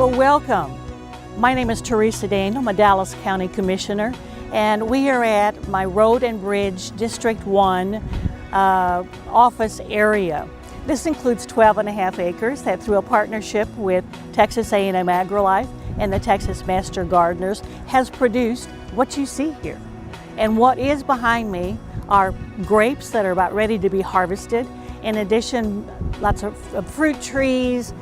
Well, welcome. My name is Teresa Daniel. I'm a Dallas County Commissioner, and we are at my Road and Bridge District 1 office area. This includes 12.5 acres that, through a partnership with Texas A&M AgriLife and the Texas Master Gardeners, has produced what you see here. And what is behind me are grapes that are about ready to be harvested. In addition, lots of fruit trees,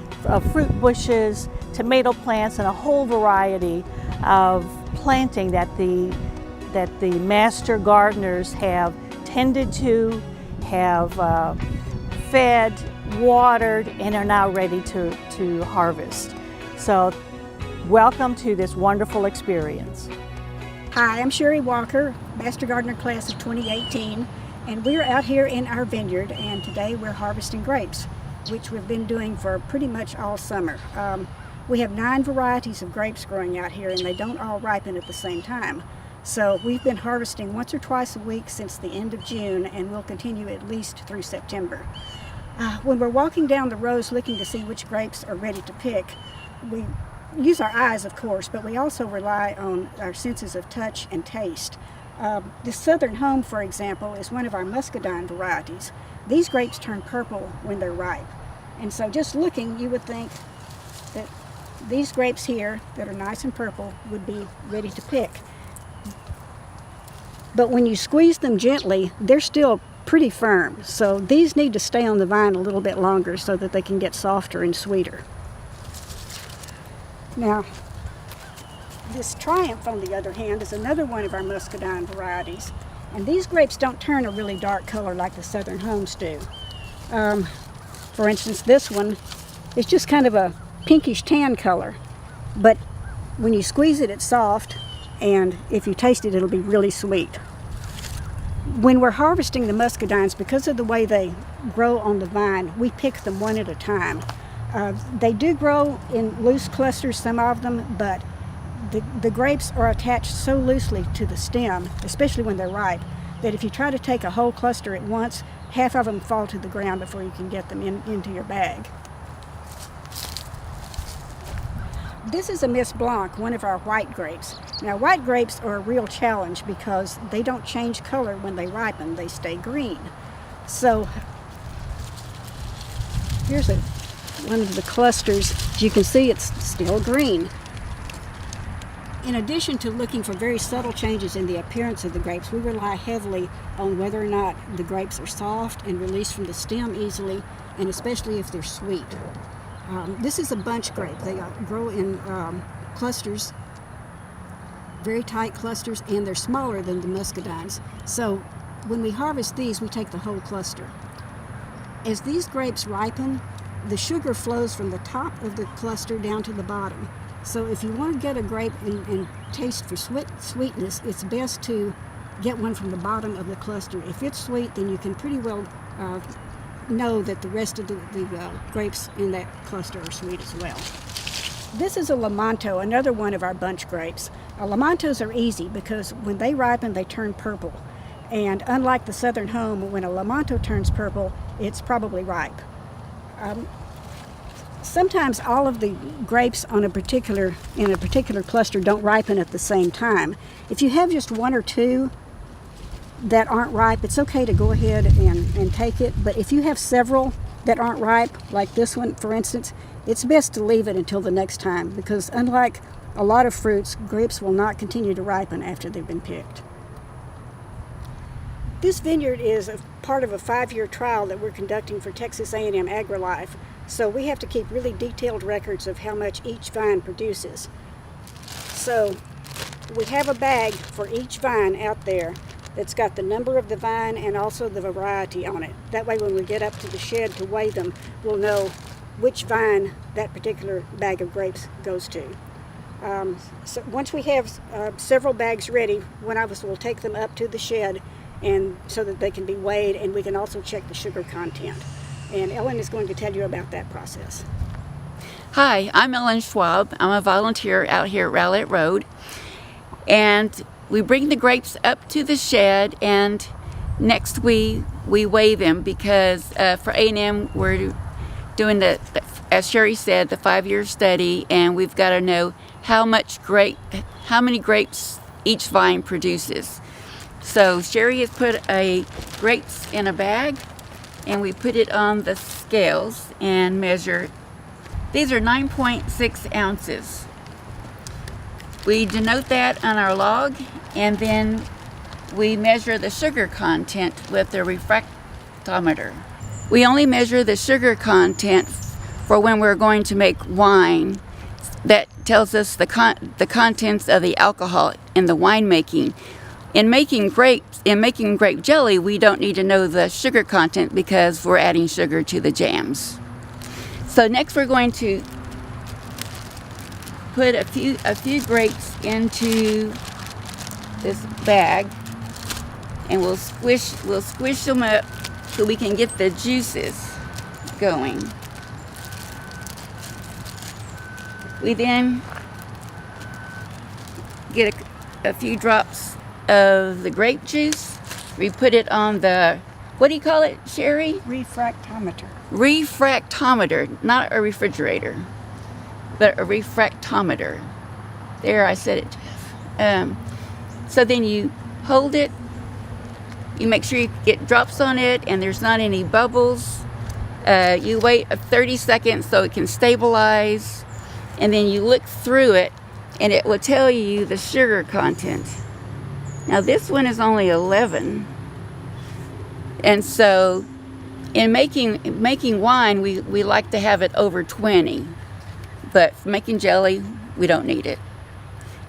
fruit bushes, tomato plants, and a whole variety of planting that the master gardeners have tended to, have fed, watered, and are now ready to harvest. So welcome to this wonderful experience. Hi, I'm Sherry Walker, Master Gardener Class of 2018, and we're out here in our vineyard, and today we're harvesting grapes, which we've been doing for pretty much all summer. We have 9 varieties of grapes growing out here, and they don't all ripen at the same time. So we've been harvesting once or twice a week since the end of June, and we'll continue at least through September. When we're walking down the rows looking to see which grapes are ready to pick, we use our eyes, of course, but we also rely on our senses of touch and taste. The Southern Home, for example, is one of our muscadine varieties. These grapes turn purple when they're ripe. And so just looking, you would think that these grapes here that are nice and purple would be ready to pick. But when you squeeze them gently, they're still pretty firm. So these need to stay on the vine a little bit longer so that they can get softer and sweeter. Now, this Triumph, on the other hand, is another one of our muscadine varieties. And these grapes don't turn a really dark color like the Southern Homes do. For instance, this one is just kind of a pinkish tan color, but when you squeeze it, it's soft, and if you taste it, it'll be really sweet. When we're harvesting the muscadines, because of the way they grow on the vine, we pick them one at a time. They do grow in loose clusters, some of them, but the grapes are attached so loosely to the stem, especially when they're ripe, that if you try to take a whole cluster at once, half of them fall to the ground before you can get them into your bag. This is a Miss Blanc, one of our white grapes. Now, white grapes are a real challenge because they don't change color when they ripen, they stay green. So here's one of the clusters. As you can see, it's still green. In addition to looking for very subtle changes in the appearance of the grapes, we rely heavily on whether or not the grapes are soft and release from the stem easily, and especially if they're sweet. This is a bunch grape. They grow in clusters, very tight clusters, and they're smaller than the muscadines. So when we harvest these, we take the whole cluster. As these grapes ripen, the sugar flows from the top of the cluster down to the bottom. So if you want to get a grape and taste for sweetness, it's best to get one from the bottom of the cluster. If it's sweet, then you can pretty well know that the rest of the grapes in that cluster are sweet as well. This is a Lamanto, another one of our bunch grapes. Lamantos are easy because when they ripen, they turn purple. And unlike the Southern Home, when a Lamanto turns purple, it's probably ripe. Sometimes all of the grapes in a particular cluster don't ripen at the same time. If you have just one or two that aren't ripe, it's okay to go ahead and take it. But if you have several that aren't ripe, like this one, for instance, it's best to leave it until the next time, because unlike a lot of fruits, grapes will not continue to ripen after they've been picked. This vineyard is a part of a 5-year trial that we're conducting for Texas A&M AgriLife, so we have to keep really detailed records of how much each vine produces. So we have a bag for each vine out there that's got the number of the vine and also the variety on it. That way when we get up to the shed to weigh them, we'll know which vine that particular bag of grapes goes to. So once we have several bags ready, one of us will take them up to the shed and so that they can be weighed, and we can also check the sugar content. And Ellen is going to tell you about that process. Hi, I'm Ellen Schwab. I'm a volunteer out here at Rowlett Road, and we bring the grapes up to the shed, and next we weigh them because for A&M we're doing the as Sherry said, the 5-year study, and we've got to know how many grapes each vine produces. So Sherry has put grapes in a bag, and we put it on the scales and measure. These are 9.6 ounces. We denote that on our log, and then we measure the sugar content with the refractometer. We only measure the sugar content for when we're going to make wine. That tells us the contents of the alcohol in the winemaking. In making grape jelly, we don't need to know the sugar content because we're adding sugar to the jams. So next we're going to put a few grapes into this bag, and we'll squish them up so we can get the juices going. We then get a few drops of the grape juice. We put it on the, what do you call it, Sherry? Refractometer. Refractometer, not a refrigerator, but a refractometer. There, I said it, Jeff. So then you hold it, you make sure you get drops on it and there's not any bubbles. You wait 30 seconds so it can stabilize, and then you look through it and it will tell you the sugar content. Now this one is only 11, and so in making wine we like to have it over 20, but for making jelly we don't need it.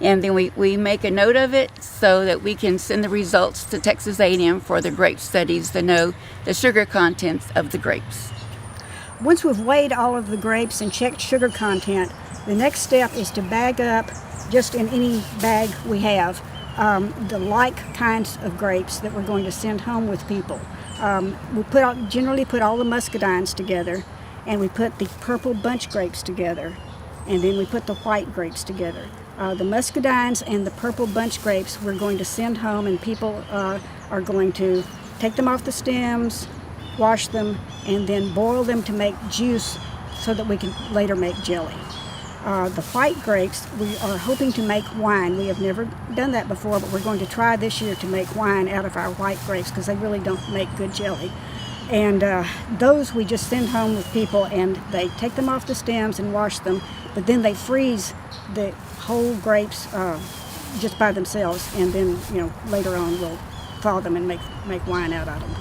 And then we make a note of it so that we can send the results to Texas A&M for the grape studies to know the sugar contents of the grapes. Once we've weighed all of the grapes and checked sugar content, the next step is to bag up, just in any bag we have, the like kinds of grapes that we're going to send home with people. We generally put all the muscadines together, and we put the purple bunch grapes together, and then we put the white grapes together. The muscadines and the purple bunch grapes we're going to send home, and people are going to take them off the stems, wash them, and then boil them to make juice so that we can later make jelly. The white grapes, we are hoping to make wine. We have never done that before, but we're going to try this year to make wine out of our white grapes because they really don't make good jelly. And those we just send home with people, and they take them off the stems and wash them, but then they freeze the whole grapes just by themselves, and then later on we'll thaw them and make wine out of them.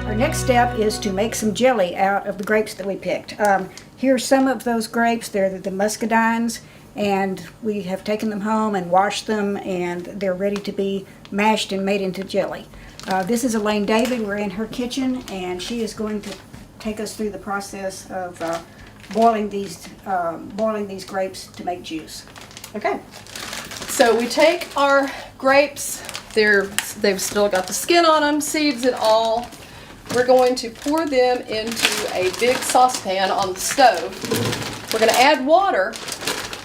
Our next step is to make some jelly out of the grapes that we picked. Here's some of those grapes. They're the muscadines, and we have taken them home and washed them, and they're ready to be mashed and made into jelly. This is Elaine David. We're in her kitchen, and she is going to take us through the process of boiling these grapes to make juice. Okay, so we take our grapes. They've still got the skin on them, seeds and all. We're going to pour them into a big saucepan on the stove. We're going to add water,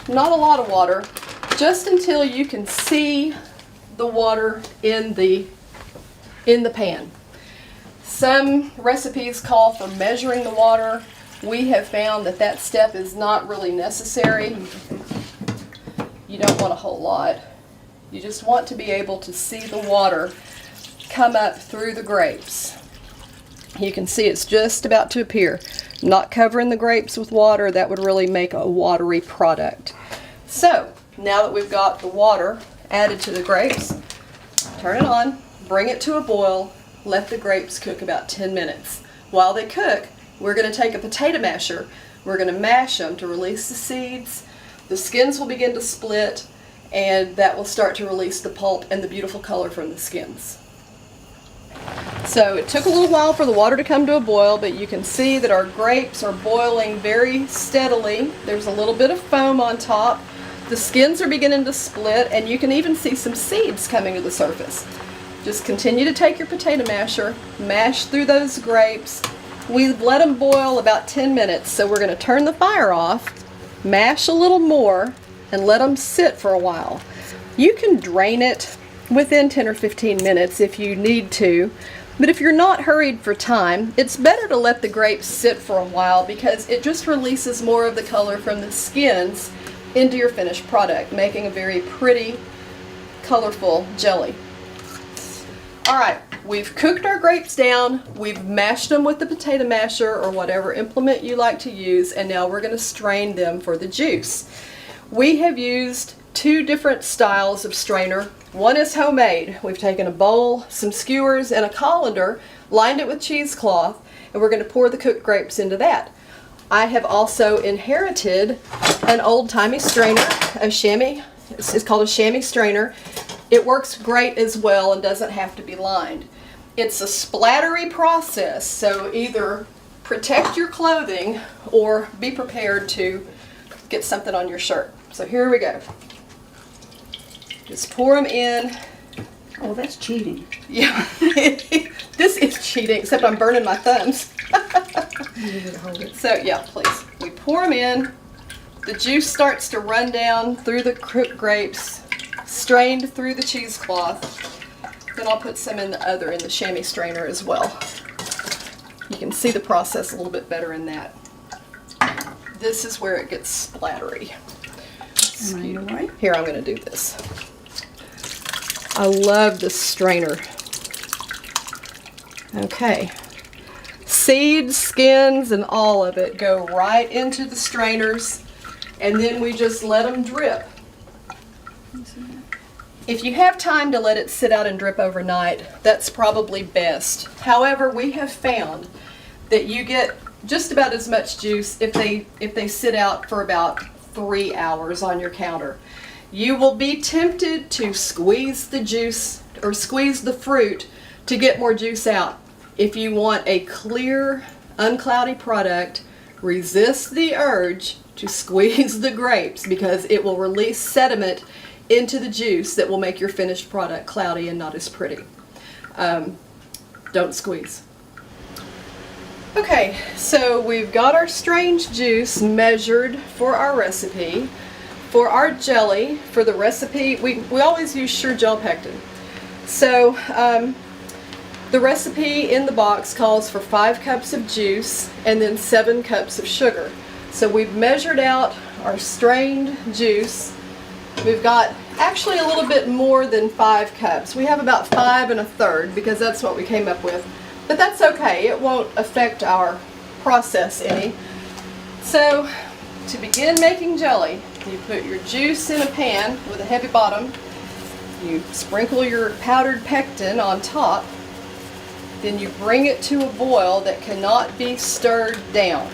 not a lot of water, just until you can see the water in the pan. Some recipes call for measuring the water. We have found that step is not really necessary. You don't want a whole lot. You just want to be able to see the water come up through the grapes. You can see it's just about to appear. Not covering the grapes with water, that would really make a watery product. So, now that we've got the water added to the grapes, turn it on, bring it to a boil, let the grapes cook about 10 minutes. While they cook, we're going to take a potato masher. We're going to mash them to release the seeds. The skins will begin to split, and that will start to release the pulp and the beautiful color from the skins. So it took a little while for the water to come to a boil, but you can see that our grapes are boiling very steadily. There's a little bit of foam on top. The skins are beginning to split, and you can even see some seeds coming to the surface. Just continue to take your potato masher, mash through those grapes. We've let them boil about 10 minutes, so we're going to turn the fire off, mash a little more, and let them sit for a while. You can drain it. within 10 or 15 minutes if you need to. But if you're not hurried for time, it's better to let the grapes sit for a while because it just releases more of the color from the skins into your finished product, making a very pretty, colorful jelly. All right, we've cooked our grapes down, we've mashed them with the potato masher or whatever implement you like to use, and now we're going to strain them for the juice. We have used 2 different styles of strainer. One is homemade. We've taken a bowl, some skewers, and a colander, lined it with cheesecloth, and we're going to pour the cooked grapes into that. I have also inherited an old-timey strainer, a chamois. It's called a chamois strainer. It works great as well and doesn't have to be lined. It's a splattery process, so either protect your clothing or be prepared to get something on your shirt. So here we go. Just pour them in. Oh, that's cheating. Yeah, this is cheating, except I'm burning my thumbs. So yeah, please. We pour them in. The juice starts to run down through the cooked grapes, strained through the cheesecloth. Then I'll put some in the chamois strainer as well. You can see the process a little bit better in that. This is where it gets splattery. Here, I'm going to do this. I love this strainer. Okay. Seeds, skins, and all of it go right into the strainers, and then we just let them drip. If you have time to let it sit out and drip overnight, that's probably best. However, we have found that you get just about as much juice if they sit out for about 3 hours on your counter. You will be tempted to squeeze the juice or squeeze the fruit to get more juice out. If you want a clear, uncloudy product, resist the urge to squeeze the grapes because it will release sediment into the juice that will make your finished product cloudy and not as pretty. Don't squeeze. Okay, so we've got our strained juice measured for our recipe. For our jelly, for the recipe, we always use sure gel pectin. So the recipe in the box calls for 5 cups of juice and then 7 cups of sugar. So we've measured out our strained juice. We've got actually a little bit more than 5 cups. We have about 5 1/3 because that's what we came up with. But that's okay, it won't affect our process any. So to begin making jelly, you put your juice in a pan with a heavy bottom. You sprinkle your powdered pectin on top. Then you bring it to a boil that cannot be stirred down.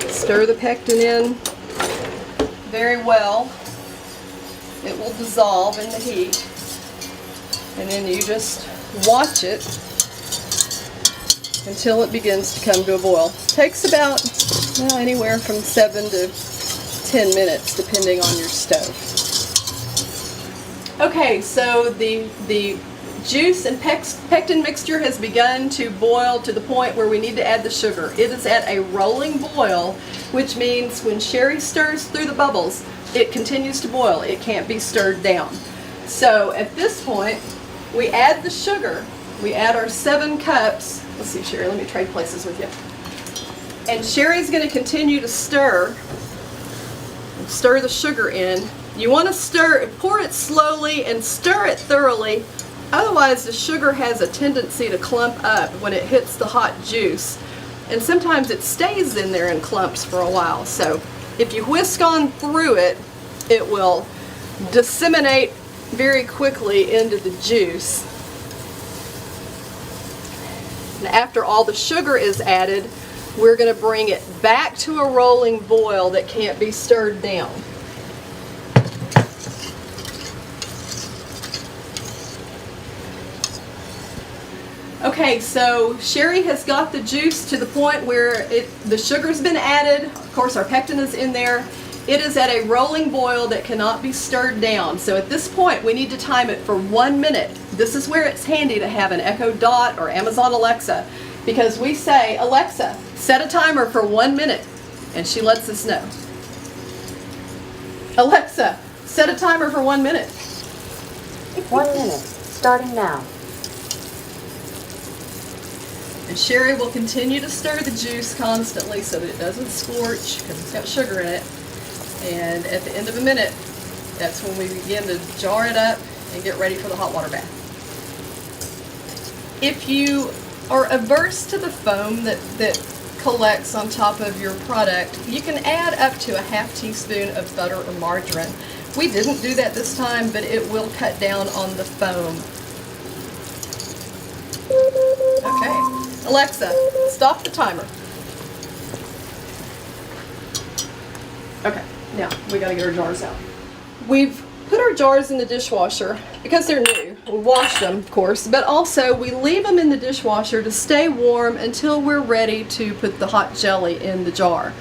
Stir the pectin in very well. It will dissolve in the heat. And then you just watch it until it begins to come to a boil. Takes about anywhere from 7 to 10 minutes depending on your stove. Okay, so the juice and pectin mixture has begun to boil to the point where we need to add the sugar. It is at a rolling boil, which means when sherry stirs through the bubbles, it continues to boil. It can't be stirred down. So at this point, we add the sugar. We add our 7 cups. Let's see, Sherry, let me trade places with you. And Sherry's going to continue to stir the sugar in. You want to pour it slowly and stir it thoroughly. Otherwise, the sugar has a tendency to clump up when it hits the hot juice. And sometimes it stays in there in clumps for a while. So if you whisk on through it, it will disseminate very quickly into the juice. And after all the sugar is added, we're going to bring it back to a rolling boil that can't be stirred down. Okay, so Sherry has got the juice to the point where the sugar's been added. Of course, our pectin is in there. It is at a rolling boil that cannot be stirred down. So at this point, we need to time it for 1 minute. This is where it's handy to have an Echo Dot or Amazon Alexa, because we say, Alexa, set a timer for 1 minute, and she lets us know. Alexa, Set a timer for 1 minute. 1 minute, starting now. And Sherry will continue to stir the juice constantly so that it doesn't scorch because it's got sugar in it. And at the end of a minute, that's when we begin to jar it up and get ready for the hot water bath. If you are averse to the foam that collects on top of your product, you can add up to a ½ teaspoon of butter or margarine. We didn't do that this time, but it will cut down on the foam. Okay, Alexa, stop the timer. Okay, now we gotta get our jars out. We've put our jars in the dishwasher because they're new. We washed them, of course, but also we leave them in the dishwasher to stay warm until we're ready to put the hot jelly in the jar.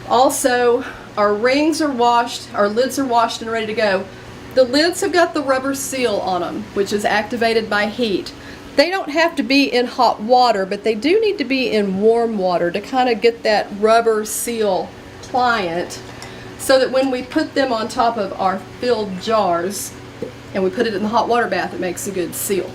Also, our rings are washed, our lids are washed and ready to go. The lids have got the rubber seal on them, which is activated by heat. They don't have to be in hot water, but they do need to be in warm water to kind of get that rubber seal pliant, so that when we put them on top of our filled jars and we put it in the hot water bath, it makes a good seal.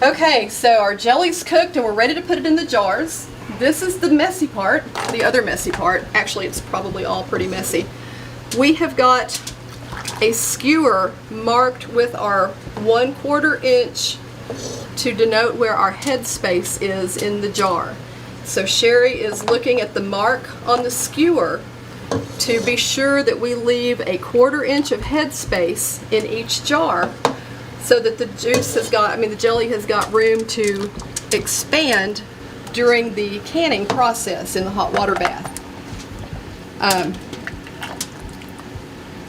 Okay, so our jelly's cooked and we're ready to put it in the jars. This is the messy part, the other messy part. Actually, it's probably all pretty messy. We have got a skewer marked with our 1/4 inch to denote where our head space is in the jar. So Sherry is looking at the mark on the skewer to be sure that we leave a 1/4 inch of head space in each jar so that the juice has got, the jelly has got room to expand during the canning process in the hot water bath.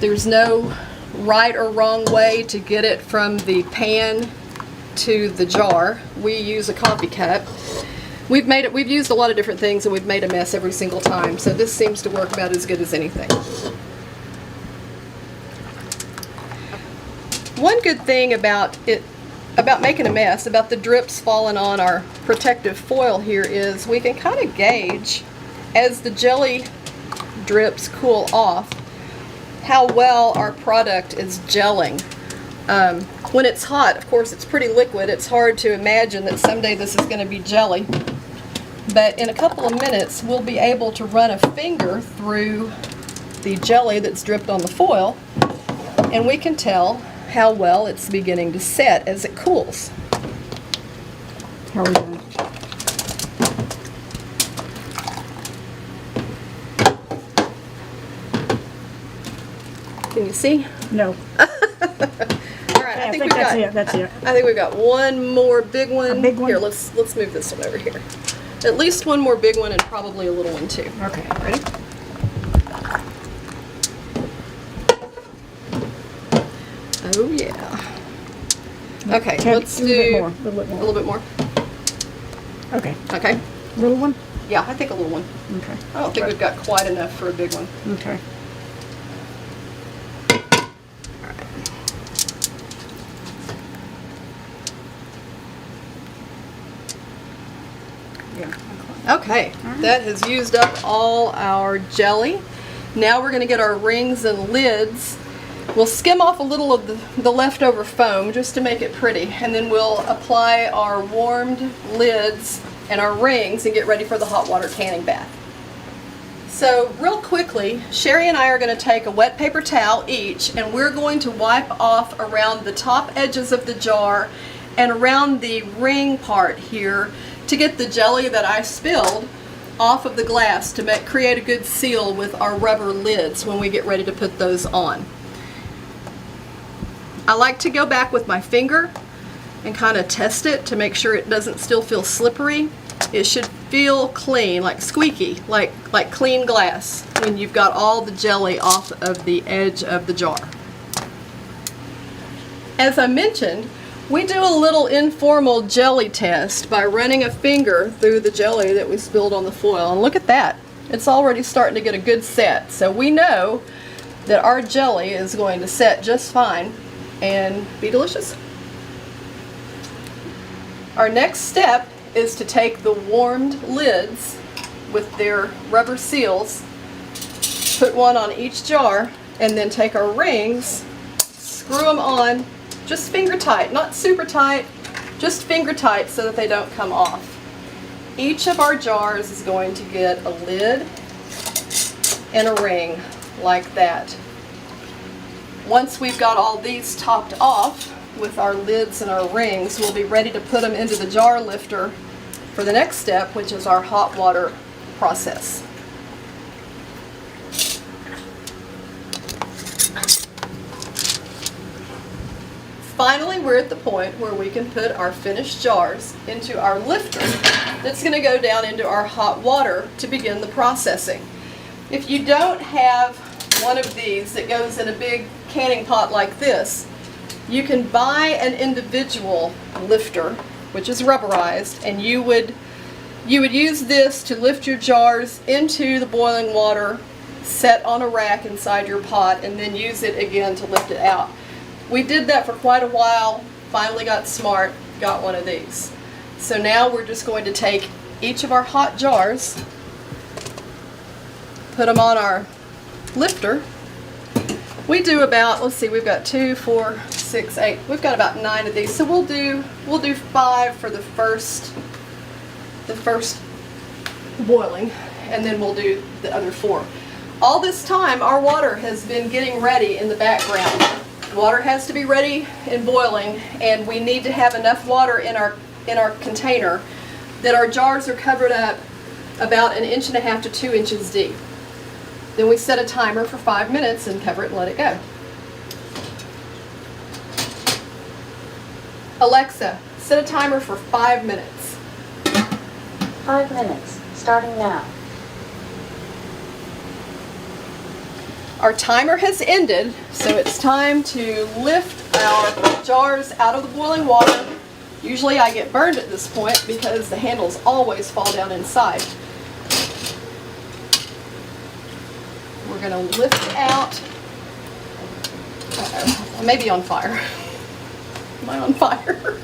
There's no right or wrong way to get it from the pan to the jar. We use a coffee cup. We've used a lot of different things and we've made a mess every single time, so this seems to work about as good as anything. One good thing about making a mess, about the drips falling on our protective foil here, is we can kind of gauge, as the jelly drips cool off, how well our product is gelling. When it's hot, of course, it's pretty liquid. It's hard to imagine that someday this is going to be jelly. But in a couple of minutes, we'll be able to run a finger through the jelly that's dripped on the foil, and we can tell how well it's beginning to set as it cools. How are we doing? Can you see? No. All right, I think we've that's got. it. That's it. I think we've got one more big one. A big one? Here, let's move this one over here. At least one more big one and probably a little one too. Okay, ready? Oh yeah. Okay, let's do a little bit more. Okay. Okay. Little one? Yeah, I think a little one. Okay. I don't think we've got quite enough for a big one. Okay. Yeah. Okay, that has used up all our jelly. Now we're going to get our rings and lids. We'll skim off a little of the leftover foam just to make it pretty, and then we'll apply our warmed lids and our rings and get ready for the hot water canning bath. So real quickly, Sherry and I are going to take a wet paper towel each, and we're going to wipe off around the top edges of the jar and around the ring part here to get the jelly that I spilled off of the glass to create a good seal with our rubber lids when we get ready to put those on. I like to go back with my finger and kind of test it to make sure it doesn't still feel slippery. It should feel clean, like squeaky, like clean glass when you've got all the jelly off of the edge of the jar. As I mentioned, we do a little informal jelly test by running a finger through the jelly that we spilled on the foil. And look at that. It's already starting to get a good set. So we know that our jelly is going to set just fine and be delicious. Our next step is to take the warmed lids with their rubber seals, put one on each jar, and then take our rings, screw them on, just finger tight, not super tight, just finger tight so that they don't come off. Each of our jars is going to get a lid and a ring like that. Once we've got all these topped off with our lids and our rings, we'll be ready to put them into the jar lifter for the next step, which is our hot water process. Finally, we're at the point where we can put our finished jars into our lifter that's going to go down into our hot water to begin the processing. If you don't have one of these that goes in a big canning pot like this, you can buy an individual lifter, which is rubberized, and you would use this to lift your jars into the boiling water, set on a rack inside your pot, and then use it again to lift it out. We did that for quite a while, finally got smart, got one of these. So now we're just going to take each of our hot jars, put them on our lifter. We do about, let's see, we've got 2, 4, 6, 8, we've got about 9 of these. So we'll do 5 for the first boiling, and then we'll do the other 4. All this time our water has been getting ready in the background. Water has to be ready and boiling, and we need to have enough water in our container that our jars are covered up about 1.5 inches to 2 inches deep. Then we set a timer for 5 minutes and cover it and let it go. Alexa, set a timer for 5 minutes. 5 minutes, starting now. Our timer has ended, so it's time to lift our jars out of the boiling water. Usually I get burned at this point because the handles always fall down inside. We're going to lift it out. I may be on fire. Am I on fire?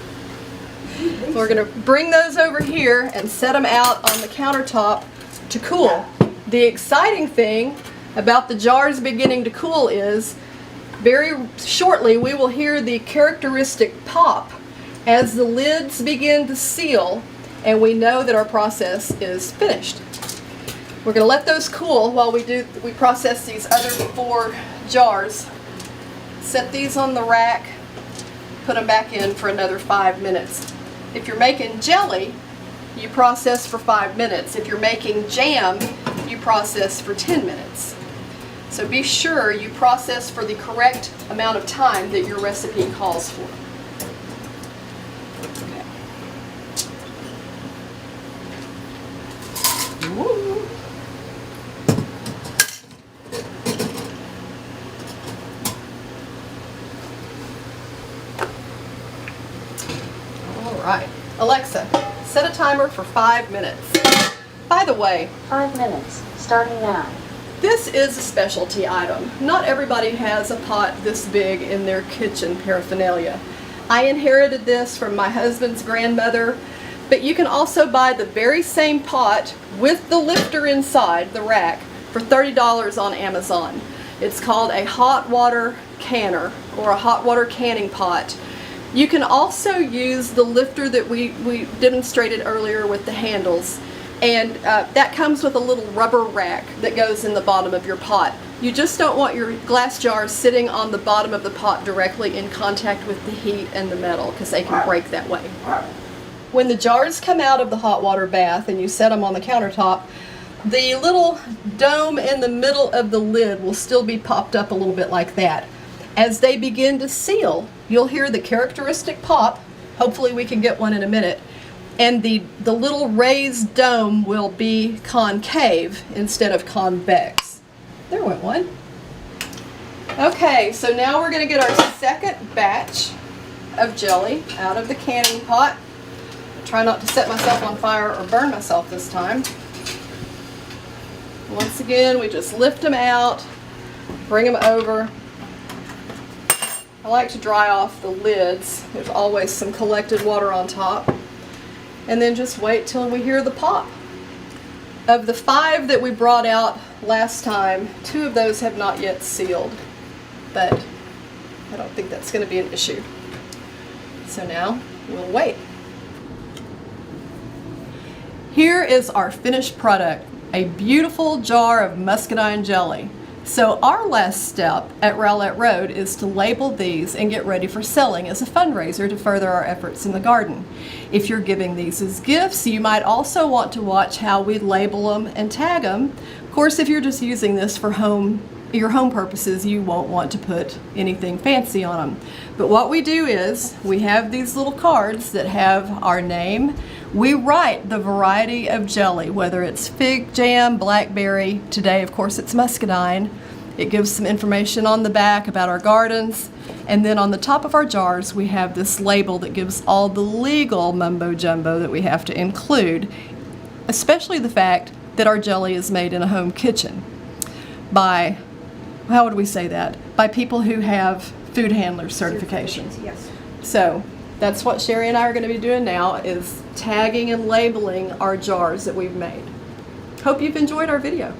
We're going to bring those over here and set them out on the countertop to cool. The exciting thing about the jars beginning to cool is very shortly we will hear the characteristic pop as the lids begin to seal, and we know that our process is finished. We're going to let those cool while we process these other 4 jars. Set these on the rack, put them back in for another 5 minutes. If you're making jelly, you process for 5 minutes. If you're making jam, you process for 10 minutes. So be sure you process for the correct amount of time that your recipe calls for. Okay. Woo. All right. Alexa, set a timer for 5 minutes. By the way, 5 minutes, starting now. this is a specialty item. Not everybody has a pot this big in their kitchen paraphernalia. I inherited this from my husband's grandmother, but you can also buy the very same pot with the lifter inside the rack for $30 on Amazon. It's called a hot water canner or a hot water canning pot. You can also use the lifter that we demonstrated earlier with the handles, and that comes with a little rubber rack that goes in the bottom of your pot. You just don't want your glass jars sitting on the bottom of the pot directly in contact with the heat and the metal, because they can break that way. When the jars come out of the hot water bath and you set them on the countertop, the little dome in the middle of the lid will still be popped up a little bit like that. As they begin to seal, you'll hear the characteristic pop. Hopefully we can get one in a minute. And the little raised dome will be concave instead of convex. There went one. Okay, so now we're going to get our second batch of jelly out of the canning pot. Try not to set myself on fire or burn myself this time. Once again, we just lift them out, bring them over. I like to dry off the lids. There's always some collected water on top. And then just wait till we hear the pop. Of the 5 that we brought out last time, 2 of those have not yet sealed. but I don't think that's going to be an issue. So now we'll wait. Here is our finished product, a beautiful jar of muscadine jelly. So our last step at Rowlett Road is to label these and get ready for selling as a fundraiser to further our efforts in the garden. If you're giving these as gifts, you might also want to watch how we label them and tag them. Of course, if you're just using this for your home purposes, you won't want to put anything fancy on them. But what we do is we have these little cards that have our name. We write the variety of jelly, whether it's fig jam, blackberry. Today, of course, it's muscadine. It gives some information on the back about our gardens. And then on the top of our jars, we have this label that gives all the legal mumbo jumbo that we have to include, especially the fact that our jelly is made in a home kitchen by, how would we say that? By people who have food handler certifications. Yes. So that's what Sherry and I are going to be doing now, is tagging and labeling our jars that we've made. Hope you've enjoyed our video.